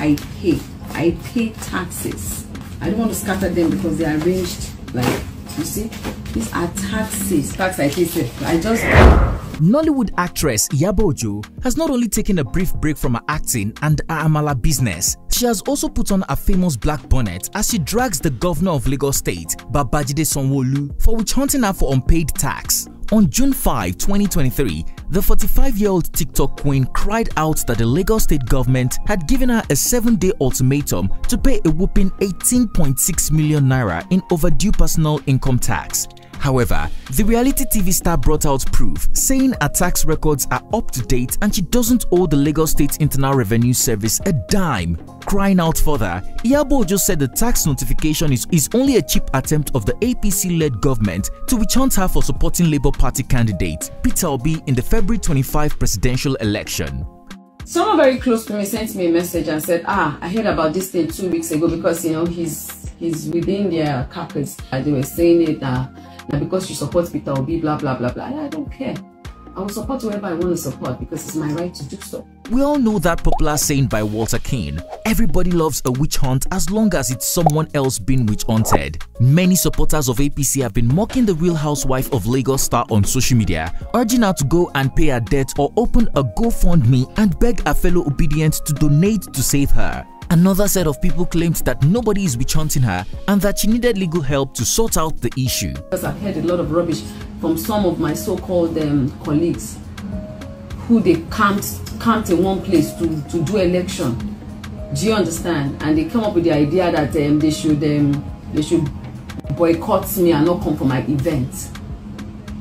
I pay taxes. I don't want to scatter them because they are arranged like, you see, these are taxes. Tax I pay. I just... Nollywood actress Iyabo Ojo has not only taken a brief break from her acting and her Amala business, she has also put on a famous black bonnet as she drags the governor of Lagos State, Babajide Sanwo-Olu, for witch-hunting her for unpaid tax. On June 5, 2023, the 45-year-old TikTok queen cried out that the Lagos state government had given her a 7-day ultimatum to pay a whopping 18.6 million naira in overdue personal income tax. However, the reality TV star brought out proof, saying her tax records are up to date and she doesn't owe the Lagos State Internal Revenue Service a dime. Crying out further, Iyabo Ojo said the tax notification is only a cheap attempt of the APC-led government to witch-hunt her for supporting Labour Party candidate Peter Obi in the February 25 presidential election. Someone very close to me sent me a message and said, I heard about this thing 2 weeks ago because, you know, he's within their carpets. They were saying it because you support Peter Obi, blah, blah, blah, blah. I don't care. I will support whoever I want to support because it's my right to do so. We all know that popular saying by Walter King, everybody loves a witch hunt as long as it's someone else being witch hunted. Many supporters of APC have been mocking the Real Housewife of Lagos star on social media, urging her to go and pay her debt or open a GoFundMe and beg her fellow obedient to donate to save her. Another set of people claimed that nobody is witch-hunting her and that she needed legal help to sort out the issue. Because I've heard a lot of rubbish from some of my so-called colleagues who they camped in one place to do election. Do you understand? And they come up with the idea that they should boycott me and not come for my event.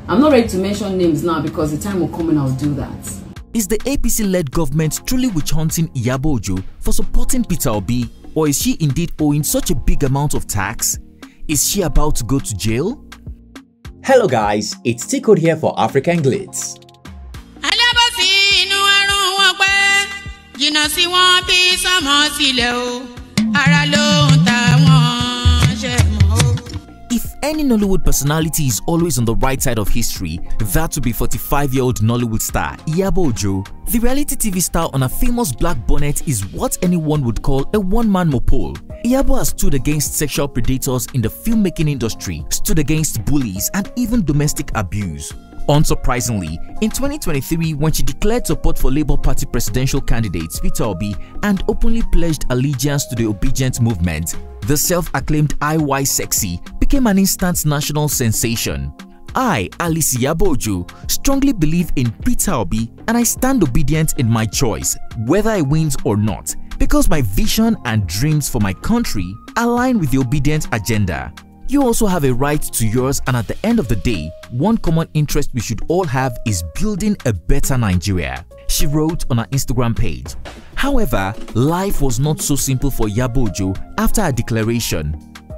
I'm not ready to mention names now because the time will come and I'll do that. Is the APC-led government truly witch-hunting Iyabo Ojo for supporting Peter Obi, or is she indeed owing such a big amount of tax? Is she about to go to jail? Hello guys, it's TCode here for African Glitz. If any Nollywood personality is always on the right side of history, that would be 45-year-old Nollywood star Iyabo Ojo. The reality TV star on a famous black bonnet is what anyone would call a one-man mopole. Iyabo has stood against sexual predators in the filmmaking industry, stood against bullies and even domestic abuse. Unsurprisingly, in 2023, when she declared support for Labour Party presidential candidate Peter Obi and openly pledged allegiance to the obedient movement, the self-acclaimed IY Sexy became an instant national sensation. I, Alice Iyabo Ojo, strongly believe in Peter Obi and I stand obedient in my choice, whether I win or not, because my vision and dreams for my country align with the obedient agenda. You also have a right to yours, and at the end of the day, one common interest we should all have is building a better Nigeria, she wrote on her Instagram page. However, life was not so simple for Iyabo Ojo after her declaration.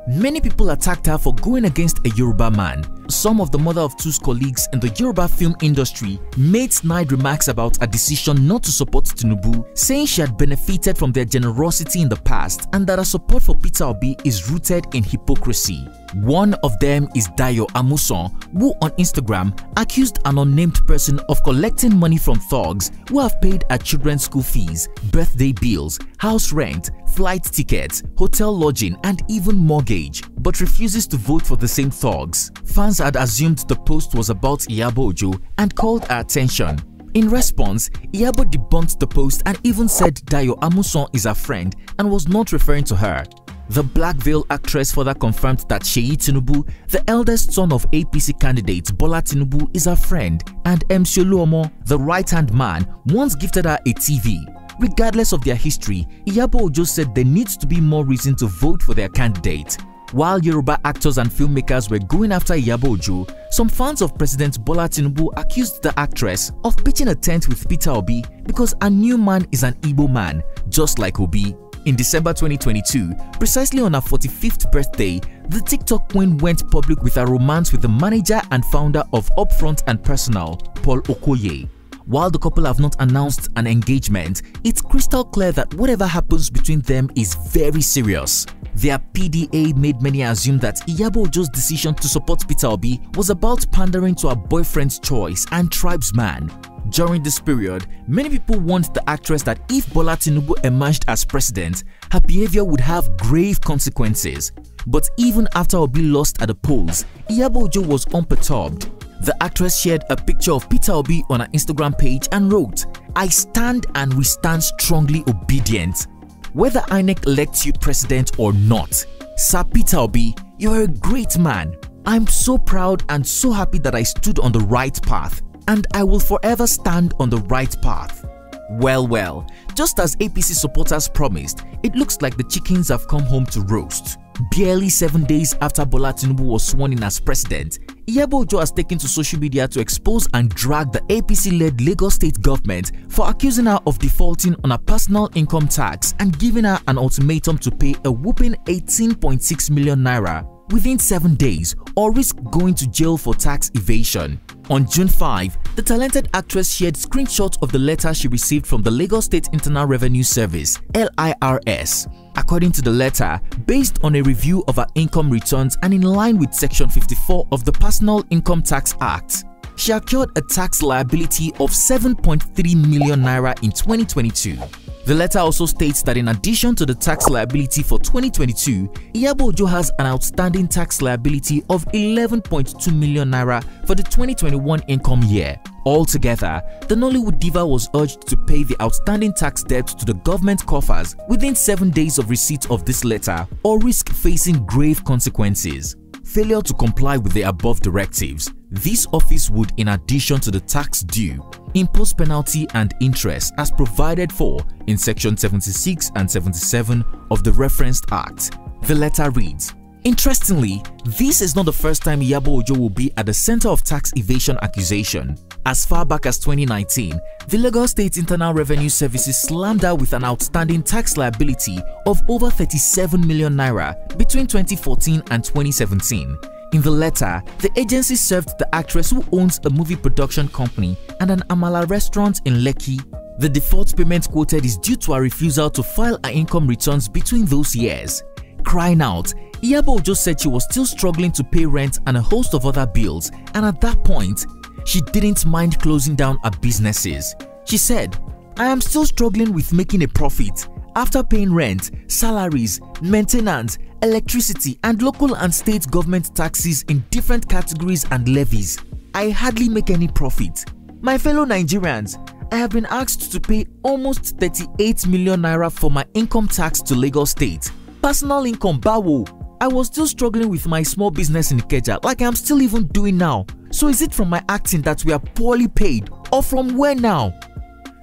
Many people attacked her for going against a Yoruba man. Some of the mother of two's colleagues in the Yoruba film industry made snide remarks about her decision not to support Tinubu, saying she had benefited from their generosity in the past and that her support for Peter Obi is rooted in hypocrisy. One of them is Dayo Amuson, who on Instagram accused an unnamed person of collecting money from thugs who have paid her children's school fees, birthday bills, house rent, flight tickets, hotel lodging and even mortgage, but refuses to vote for the same thugs. Fans had assumed the post was about Iyabo Ojo and called her attention. In response, Iyabo debunked the post and even said Dayo Amuson is her friend and was not referring to her. The Black Veil actress further confirmed that Seyi Tinubu, the eldest son of APC candidate Bola Tinubu, is her friend, and MC Oluomo, the right-hand man, once gifted her a TV. Regardless of their history, Iyabo Ojo said there needs to be more reason to vote for their candidate. While Yoruba actors and filmmakers were going after Iyabo Ojo, some fans of President Bola Tinubu accused the actress of pitching a tent with Peter Obi because a new man is an Igbo man, just like Obi. In December 2022, precisely on her 45th birthday, the TikTok queen went public with a romance with the manager and founder of Upfront and Personal, Paul Okoye. While the couple have not announced an engagement, it's crystal clear that whatever happens between them is very serious. Their PDA made many assume that Iyabo Ojo's decision to support Peter Obi was about pandering to her boyfriend's choice and tribesman. During this period, many people warned the actress that if Bola Tinubu emerged as president, her behavior would have grave consequences. But even after Obi lost at the polls, Iyabo Ojo was unperturbed. The actress shared a picture of Peter Obi on her Instagram page and wrote, "I stand and we stand strongly obedient. Whether INEC elects you president or not, Sir Peter Obi, you are a great man. I'm so proud and so happy that I stood on the right path, and I will forever stand on the right path." Well, just as APC supporters promised, it looks like the chickens have come home to roast. Barely 7 days after Bola Tinubu was sworn in as president, Iyabo Ojo has taken to social media to expose and drag the APC-led Lagos state government for accusing her of defaulting on her personal income tax and giving her an ultimatum to pay a whopping 18.6 million naira within 7 days or risk going to jail for tax evasion. On June 5, the talented actress shared screenshots of the letter she received from the Lagos State Internal Revenue Service (LIRS). According to the letter, based on a review of her income returns and in line with Section 54 of the Personal Income Tax Act, she accrued a tax liability of 7.3 million naira in 2022. The letter also states that in addition to the tax liability for 2022, Iyabo Ojo has an outstanding tax liability of 11.2 million naira for the 2021 income year. Altogether, the Nollywood diva was urged to pay the outstanding tax debt to the government coffers within 7 days of receipt of this letter or risk facing grave consequences. Failure to comply with the above directives, this office would, in addition to the tax due, impose penalty and interest as provided for in Section 76 and 77 of the referenced Act. The letter reads, "Interestingly, this is not the first time Iyabo Ojo will be at the center of tax evasion accusation. As far back as 2019, the Lagos State Internal Revenue Services slammed her with an outstanding tax liability of over 37 million naira between 2014 and 2017. In the letter, the agency served the actress who owns a movie production company and an Amala restaurant in Lekki. The default payment quoted is due to her refusal to file her income returns between those years. Crying out, Iyabo Ojo said she was still struggling to pay rent and a host of other bills, and at that point, she didn't mind closing down her businesses. She said, "I am still struggling with making a profit. After paying rent, salaries, maintenance, electricity, and local and state government taxes in different categories and levies, I hardly make any profit. My fellow Nigerians, I have been asked to pay almost 38 million naira for my income tax to Lagos State. Personal income, bawo. I was still struggling with my small business in Ikeja like I'm still even doing now. So is it from my acting that we are poorly paid, or from where now?"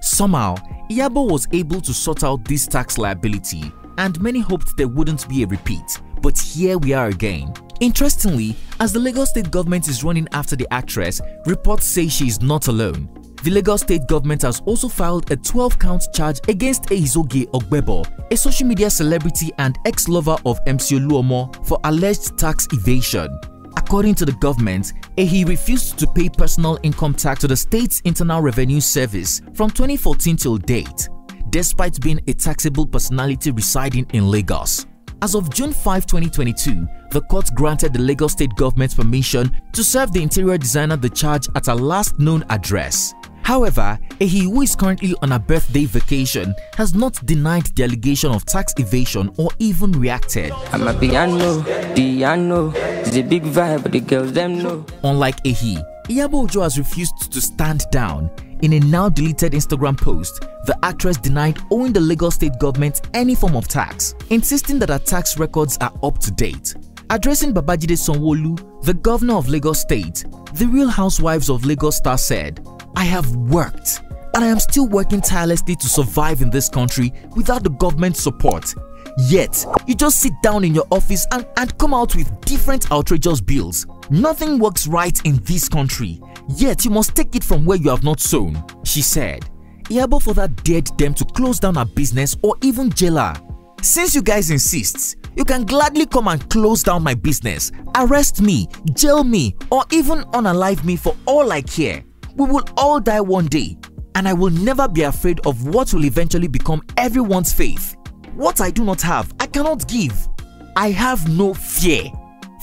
Somehow, Iyabo was able to sort out this tax liability, and many hoped there wouldn't be a repeat. But here we are again. Interestingly, as the Lagos State government is running after the actress, reports say she is not alone. The Lagos State government has also filed a 12-count charge against Eizoge Ogbebo, a social media celebrity and ex-lover of MC Oluomo, for alleged tax evasion. According to the government, he refused to pay personal income tax to the state's Internal Revenue Service from 2014 till date, despite being a taxable personality residing in Lagos. As of June 5, 2022, the court granted the Lagos State government permission to serve the interior designer the charge at her last known address. However, Ehi, who is currently on a birthday vacation, has not denied the allegation of tax evasion or even reacted. I'm a piano, it's a big vibe, but the girls them know. Unlike Ehi, Iyabo Ojo has refused to stand down. In a now deleted Instagram post, the actress denied owing the Lagos State government any form of tax, insisting that her tax records are up to date. Addressing Babajide Sanwo-Olu, the governor of Lagos State, the Real Housewives of Lagos star said, "I have worked, and I am still working tirelessly to survive in this country without the government's support. Yet, you just sit down in your office and come out with different outrageous bills. Nothing works right in this country, yet you must take it from where you have not sown," she said. Iyabo further dared them to close down her business or even jail her. "Since you guys insist, you can gladly come and close down my business, arrest me, jail me, or even unalive me for all I care. We will all die one day, and I will never be afraid of what will eventually become everyone's faith. What I do not have, I cannot give. I have no fear."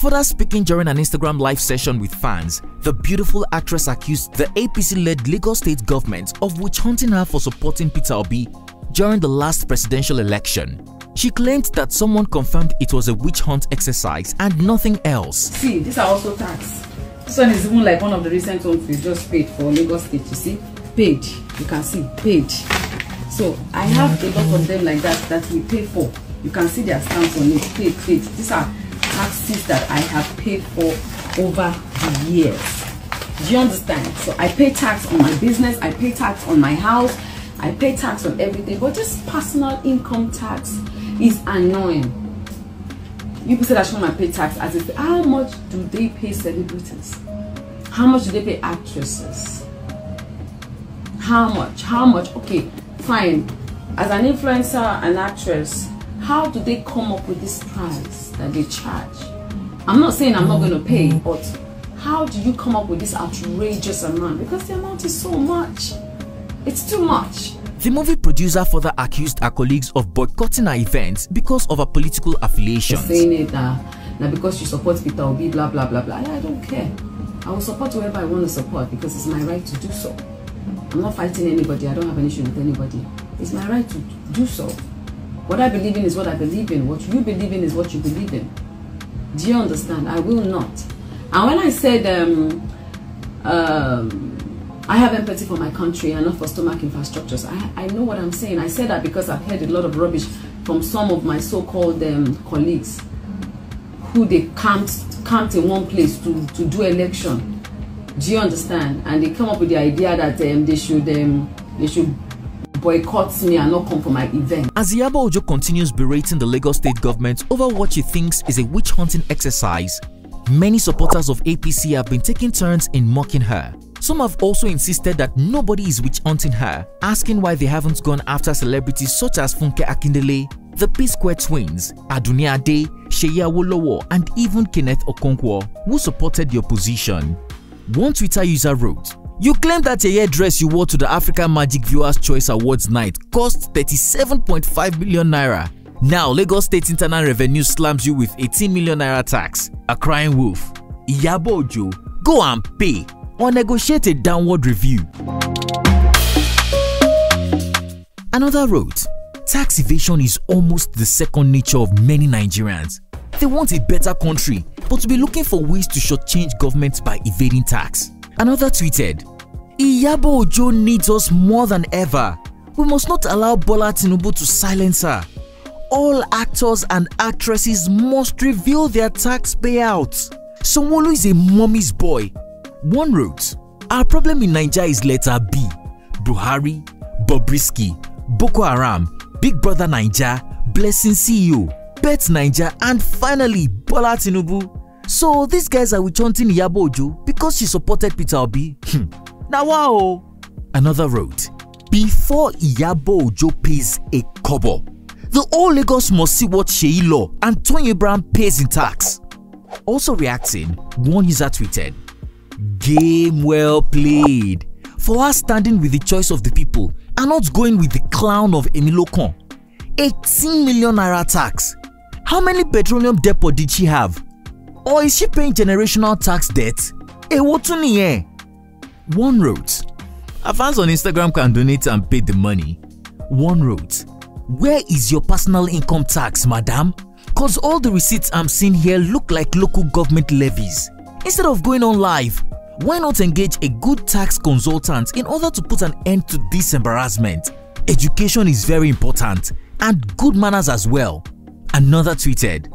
Further speaking during an Instagram live session with fans, the beautiful actress accused the APC-led Lagos state government of witch-hunting her for supporting Peter Obi during the last presidential election. She claimed that someone confirmed it was a witch hunt exercise and nothing else. See, these are also tax. This one is even like one of the recent ones we just paid for Lagos State. You see, paid. You can see paid. So I have a lot of them like that we pay for. You can see their stamps on it. Paid. These are taxes that I have paid for over the years. Do you understand? So I pay tax on my business. I pay tax on my house. I pay tax on everything. But this personal income tax is annoying. You say that I pay tax as if how much do they pay celebrities? How much do they pay actresses? How much? Okay, fine. As an influencer, an actress, how do they come up with this price that they charge? I'm not saying I'm not going to pay, but how do you come up with this outrageous amount? Because the amount is so much. It's too much. The movie producer further accused her colleagues of boycotting her events because of her political affiliations. Saying it now because you support Peter Obi, blah blah blah blah. I don't care. I will support whoever I want to support because it's my right to do so. I'm not fighting anybody. I don't have an issue with anybody. It's my right to do so. What I believe in is what I believe in. What you believe in is what you believe in. Do you understand? I will not. And when I said I have empathy for my country and not for stomach infrastructures, I know what I'm saying. I said that because I've heard a lot of rubbish from some of my so-called colleagues who they camped in one place to do election. Do you understand? And they come up with the idea that they should boycott me and not come for my event. As Iyabo Ojo continues berating the Lagos state government over what she thinks is a witch-hunting exercise, many supporters of APC have been taking turns in mocking her. Some have also insisted that nobody is witch-hunting her, asking why they haven't gone after celebrities such as Funke Akindele, the P-Square twins, Aduni Ade, Seyi Awolowo, and even Kenneth Okonkwo, who supported the opposition. One Twitter user wrote, "You claim that a hairdress you wore to the African Magic Viewers' Choice Awards night cost 37.5 million naira. Now Lagos State Internal Revenue slams you with 18 million naira tax. A crying wolf. Iyabo Ojo, go and pay or negotiate a downward review." Another wrote, "Tax evasion is almost the second nature of many Nigerians. They want a better country, but to be looking for ways to shortchange government by evading tax." Another tweeted, "Iyabo Ojo needs us more than ever. We must not allow Bola Tinubu to silence her. All actors and actresses must reveal their tax payouts. Sanwo-Olu is a mommy's boy." One wrote, "Our problem in Nigeria is letter B. Buhari, Bobrisky, Boko Haram, Big Brother Naija, Blessing CEO, Bet Naija, and finally Bola Tinubu. So these guys are witch-hunting Iyabo Ojo because she supported Peter Obi. Now wow." Another wrote, "Before Iyabo Ojo pays a kobo, the whole Lagos must see what Seyi Law and Tony Abraham pays in tax." Also reacting, one user tweeted, "Game well played. For her standing with the choice of the people and not going with the clown of Emilokon. 18 million naira tax. How many petroleum depot did she have? Or is she paying generational tax debt? One wrote, "Our fans on Instagram can donate and pay the money." One wrote, "Where is your personal income tax, madam? Cause all the receipts I'm seeing here look like local government levies. Instead of going on live, why not engage a good tax consultant in order to put an end to this embarrassment? Education is very important and good manners as well." Another tweeted,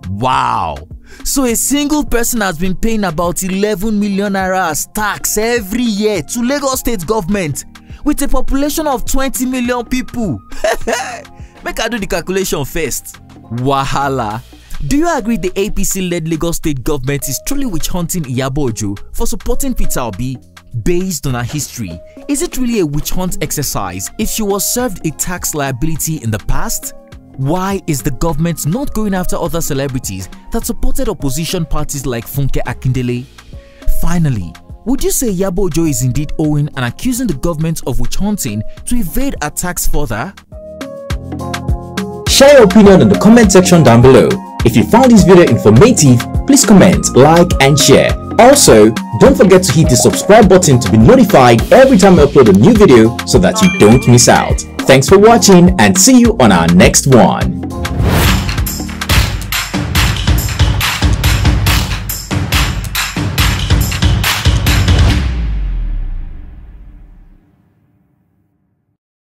"Wow, so a single person has been paying about 11 million naira as tax every year to Lagos state government with a population of 20 million people. Make I do the calculation first. Wahala. Do you agree the APC-led Lagos state government is truly witch-hunting Iyabo Ojo for supporting Peter Obi? Based on her history, is it really a witch-hunt exercise if she was served a tax liability in the past? Why is the government not going after other celebrities that supported opposition parties like Funke Akindele? Finally, would you say Iyabo Ojo is indeed owing and accusing the government of witch-hunting to evade a tax further? Share your opinion in the comment section down below. If you found this video informative, please comment, like and share. Also, don't forget to hit the subscribe button to be notified every time I upload a new video so that you don't miss out. Thanks for watching and see you on our next one.